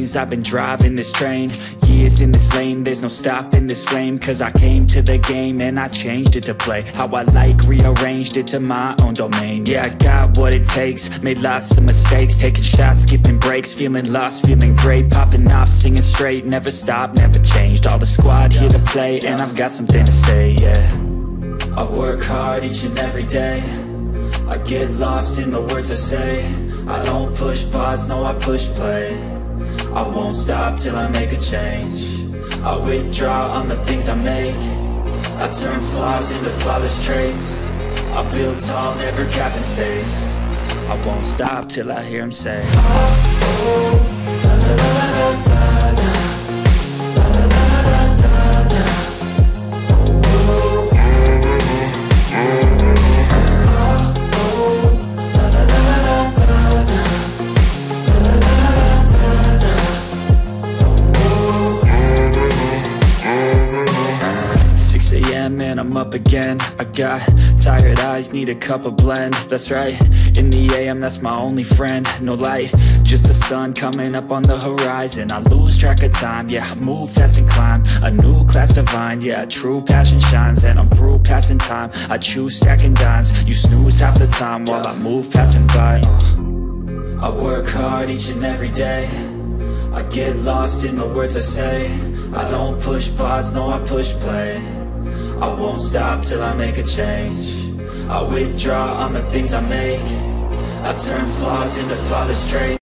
lanes, I've been driving this train. Years in this lane, there's no stopping this flame. Cause I came to the game and I changed it to play how I like, rearranged it to my own domain. Yeah, I got what it takes, made lots of mistakes, taking shots, skipping breaks, feeling lost, feeling great, popping off, singing straight, never stopped, never changed. All the squad here to play, and I've got something to say, yeah. I work hard each and every day, I get lost in the words I say. I don't push pause, no I push play. I won't stop till I make a change. I withdraw on the things I make. I turn flaws into flawless traits. I build tall, never capped in space. I won't stop till I hear him say, oh, oh, la, la, la, la, la, la. And I'm up again. I got tired eyes, need a cup of blend. That's right, in the AM, that's my only friend. No light, just the sun coming up on the horizon. I lose track of time, yeah, I move fast and climb a new class divine, yeah, true passion shines. And I'm through passing time, I choose stacking dimes. You snooze half the time while I move passing by. I work hard each and every day, I get lost in the words I say. I don't push pause, no I push play. I won't stop till I make a change. I withdraw on the things I make. I turn flaws into flawless traits.